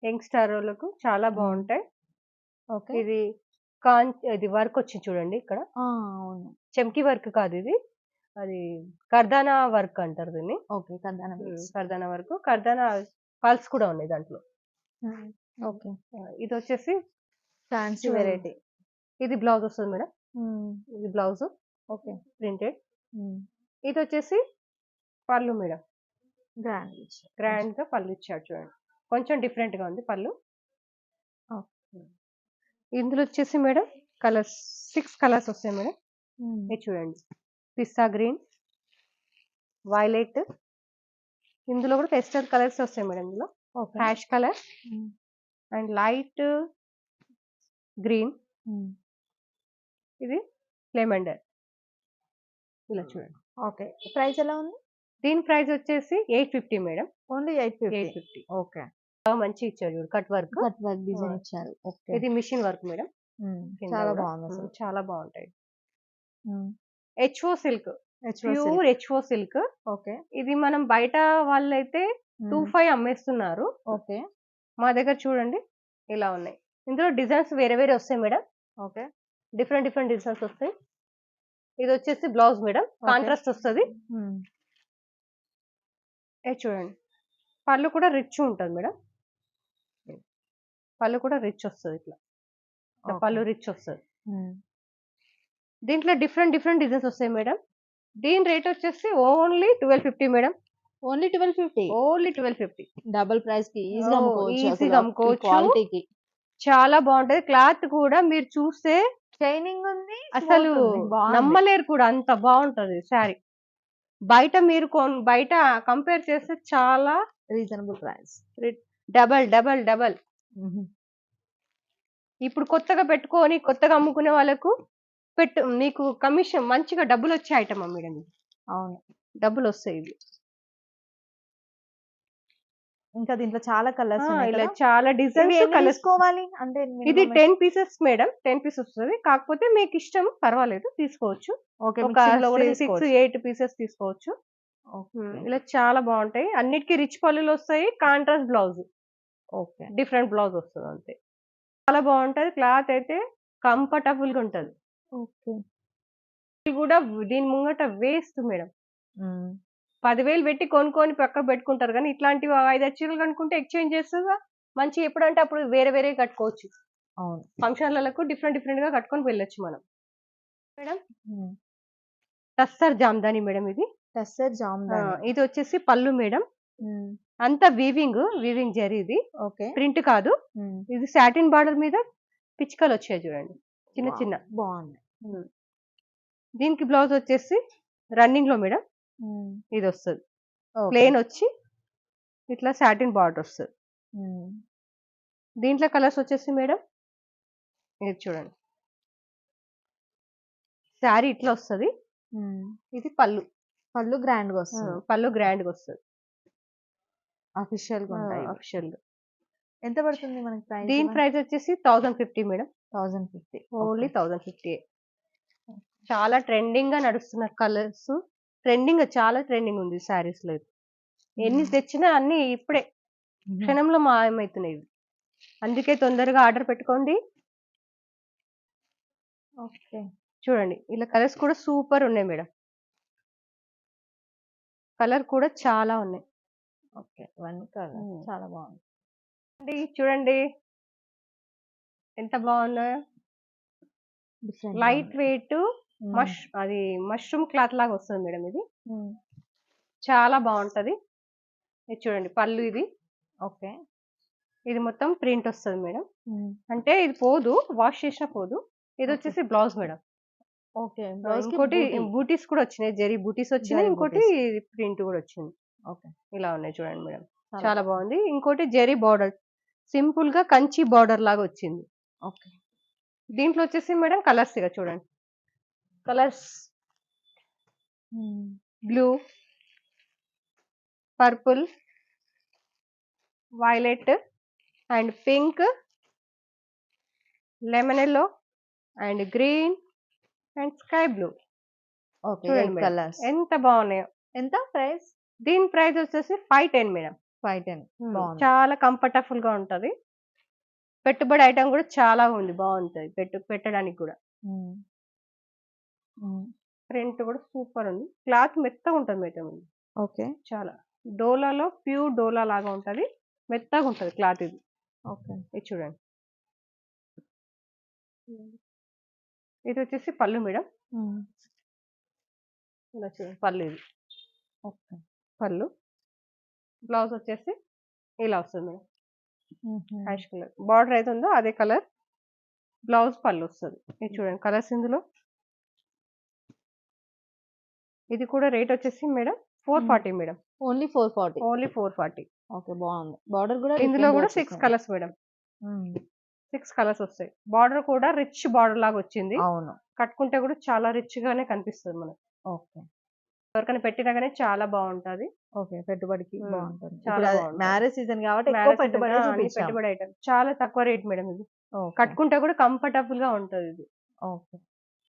యంగ్‌స్టారోళ్ళకు చాలా హ్మ్. బావుంటాయి. ఓకే. ఇది ఇది వర్క్ వచ్చింది చూడండి ఇక్కడ. అవును. చెమ్కీ వర్క్ కాదిది. అది కర్దానా వర్క్ అంటారు దీన్ని. ఓకే. కర్దానా బీడ్స్. కర్దానా వర్క్. కర్దానా పర్ల్స్ కూడా ఉన్నాయి దాంట్లో. ఓకే. ఇదొచ్చేసి ఫ్యాన్సీ చూడండి. వెరైటీ. ఇది బ్లౌజ్ వస్తది మేడం. హ్మ్. ఇది బ్లౌజు ఓకే. ప్రింటెడ్. హ్మ్. ఇదొచ్చేసి పళ్ళు మేడం. గ్రాండ్ ఇచ్చారు. గ్రాండ్‌గా పళ్ళు ఇచ్చాడు చూడండి. కొంచెం డిఫరెంట్‌గా ఉంది పళ్ళు. ఓకే. ఇందులో వచ్చేసి మేడం కలర్స్ 6 కలర్స్ వస్తాయి మేడం. హ్మ్. ఇది చూడండి. పిస్తా గ్రీన్, వైలెట్, ఇందులో కూడా పేస్టల్ కలర్స్ వస్తాయి మేడం ఇందులో. ఓకే. హ్యాష్ కలర్ హ్మ్. And light green. హ్మ్. ఇది లెమండర్. ఇలా చూడండి. ఓకే. ప్రైస్ ఎలా ఉంది? దీని ప్రైస్ వచ్చేసి 850 మేడం. ఓన్లీ 850. 850. ఓకే. మంచిగా ఇచ్చాడు చూడు cut work. Cut work design ఇచ్చారు. ఓకే. ఇది మిషన్ వర్క్ మేడం. కింద చాలా కూడా. బాగుంది అసలు. చాలా బాగుంటాయి. హ్మ్. HO silk. HO silk. Pure HO silk. Okay. ఇది మనం బయట వాళ్ళైతే 25 అమ్మేస్తున్నారు. ఓకే. మా దగ్గర చూడండి ఇలా ఉన్నాయి. ఇందులో డిజైన్స్ వేరే వేరే వస్తాయి madam. Okay. Different different designs వస్తాయి. ఇది వచ్చేసి బ్లౌజ్ మేడం. కాంట్రాస్ట్ వస్తది. ఇది చూడండి. పళ్ళు కూడా రిచ్ ఉంటది మేడం. పళ్ళు కూడా రిచ్ వస్తది ఇట్లా. పళ్ళు రిచ్ వస్తది. దీంట్లో డిఫరెంట్ డిఫరెంట్ డిజైన్స్ వస్తాయి మేడం. దీని రేట్ వచ్చేసి only 1250 madam. Only 1250. Only 1250. Double price కి ఈజీగా అమ్ముకోవచ్చు. ఈజీగా అమ్ముకోవచ్చు. క్వాలిటీకి చాలా బాగుంటది. క్లాత్ కూడా మీరు చూస్తే షైనింగ్ ఉంది. అసలు నమ్మలేరు కూడా అంత బాగుంటది శారీ. బయట మీరు బయట కంపేర్ చేస్తే చాలా reasonable price. Double double double. ఇప్పుడు కొత్తగా పెట్టుకొని కొత్తగా అమ్ముకునే వాళ్ళకు మీకు కమిషన్ మంచిగా డబ్బులు వచ్చే ఐటమ్ మేడం. అవును, డబ్బులు వస్తాయి ఇది. ఇంకా దీంట్లో చాలా కలర్స్ ఉన్నాయి ఇలా కదా. చాలా డిజైన్స్ కలర్స్ తీసుకోవాలి అంటే ఇది 10 పీసెస్ మేడం. 10 పీసెస్ వస్తుంది. కాకపోతే మీకు ఇష్టం పర్వాలేదు తీసుకోవచ్చు. ఓకే, ఒక మిక్సింగ్ లో కూడా 6 8 పీసెస్ తీసుకోవచ్చు. ఓకే. ఇలా చాలా బాగుంటాయి. అన్నిటికీ రిచ్ పళ్ళులు వస్తాయి. Contrast blouse. Okay. Different blouse వస్తుంది అంతే. చాలా బాగుంటది. క్లాత్ అయితే కంఫర్టబుల్ గా ఉంటది. ఓకే. ఇది కూడా దీని ముంగట వేస్ట్ మేడం. 10,000 పెట్టి కొనుక్కొని పక్కన పెట్టుకుంటారు కానీ ఇట్లాంటివి 5 చీరలు కనుక్కుంటే ఎక్స్చేంజ్ చేస్తుందా మంచి ఎప్పుడంటే అప్పుడు వేరే వేరే కట్టుకోవచ్చు. అవును, ఫంక్షన్లకు డిఫరెంట్ డిఫరెంట్ గా కట్టుకొని వెళ్ళొచ్చు మనం మేడం. టస్సర్ జామ్దాని మేడం. ఇది టస్సర్ జామ్దాని. ఇది వచ్చేసి పళ్ళు మేడం. అంతా వీవింగ్ జరీ. ఇది ఓకే. ప్రింట్ కాదు. ఇది సాటిన్ బార్డర్ మీద పిచ్చుకలు వచ్చాయి చూడండి, చిన్న చిన్న. బాగుంది. దీనికి బ్లౌజ్ వచ్చేసి రన్నింగ్ లో మేడం. ఇది వస్తుంది ప్లేన్ వచ్చి ఇట్లా సాటిన్ బార్డర్ వస్తుంది. దీంట్లో కలర్స్ వచ్చేసి మేడం ఇది చూడండి. శారీ ఇట్లా వస్తుంది. ఇది పళ్ళు గ్రాండ్ గా వస్తుంది. పళ్ళు గ్రాండ్ గా వస్తుంది. అఫీషియల్ గా ఉంటాయి. అఫీషియల్ గా. ఎంత పడుతుంది మనకి ప్రైస్? దీని ప్రైస్ వచ్చేసి 1050 మేడం. 1050. ఓన్లీ 1050. చాలా ట్రెండింగ్ గా నడుస్తున్న కలర్స్. చాలా ట్రెండింగ్ ఉంది శారీస్ లో. ఎన్ని తెచ్చినా అన్ని ఇప్పుడే క్షణంలో మాయమవుతున్నాయి. అందుకే తొందరగా ఆర్డర్ పెట్టుకోండి. ఓకే, చూడండి ఇలా కలర్స్ కూడా సూపర్ ఉన్నాయి మేడం. కలర్ కూడా చాలా ఉన్నాయి. ఓకే, వన్ కలర్ చాలా బాగుంది. చూడండి ఎంత బాగున్నాయో. లైట్ వెయిట్ అది మష్రూమ్ క్లాత్ లాగా వస్తుంది మేడం. ఇది చాలా బాగుంటది. ఇది చూడండి పళ్ళు. ఇది ఓకే. ఇది మొత్తం ప్రింట్ వస్తుంది మేడం. అంటే ఇది పోదు, వాష్ చేసినా పోదు. ఇది వచ్చేసి బ్లౌజ్ మేడం. ఓకే. ఇంకోటి బూటీస్ కూడా వచ్చినాయి. జరీ బూటీస్ వచ్చినాయి. ఇంకోటి ప్రింట్ కూడా వచ్చింది. ఓకే, ఇలా ఉన్నాయి చూడండి మేడం. చాలా బాగుంది. ఇంకోటి జరీ బార్డర్ సింపుల్ గా కంచి బార్డర్ లాగా వచ్చింది. ఓకే. దీంట్లో వచ్చేసి మేడం కలర్స్ ఇక చూడండి. Colours blue, purple, violet and pink, lemon yellow and green and sky blue. Okay, colours ఎంత బాగున్నాయో. ఎంత ప్రైస్? దీని ప్రైస్ వచ్చేసి 510 మేడం. 510 బాగుంది. చాలా కంఫర్టబుల్ గా ఉంటది. పెట్టుబడి ఐటమ్ కూడా చాలా ఉంది, బాగుంటది పెట్టడానికి కూడా. ప్రింట్ కూడా సూపర్ ఉంది. క్లాత్ మెత్తగా ఉంటుంది మేడం ఇది. ఓకే. చాలా డోలాలో ప్యూర్ డోలా లాగా ఉంటది, మెత్తగా ఉంటది క్లాత్ ఇది. ఓకే. ఇది చూడండి. ఇది వచ్చేసి పళ్ళు మేడం. ఇలా చూడండి పళ్ళు ఇది. ఓకే. పళ్ళు. బ్లౌజ్ వచ్చేసి ఇలా వస్తుంది మేడం. యాష్ కలర్ బార్డర్ అయితే ఉందో అదే కలర్ బ్లౌజ్ పళ్ళు వస్తుంది. ఇది చూడండి కలర్స్ ఇందులో. ఇది కూడా రేట్ వచ్చేసి madam 440 madam. Only 440. Only 440. Okay, బాగుంది. బార్డర్ కూడా ఇందులో కూడా 6 కలర్స్ మేడం. 6 కలర్స్ వస్తాయి. బార్డర్ కూడా రిచ్ బార్డర్ లాగా వచ్చింది. అవును. కట్టుకుంటే కూడా చాలా రిచ్ గానే కనిపిస్తుంది మనకు. ఓకే. ఎవరికైనా పెట్టినా కానీ చాలా బాగుంటది. ఓకే, పెట్టుబడికి బాగుంటుంది. చాలా బాగుంటది. మ్యారేజ్ సీజన్ కాబట్టి ఎక్కువ పెట్టుబడి చూపించాం. పెట్టుబడి ఐటమ్ చాలా తక్కువ రేట్ మేడం ఇది. ఓకే. కట్టుకుంటే కూడా కంఫర్టబుల్ గా ఉంటది ఇది. ఓకే.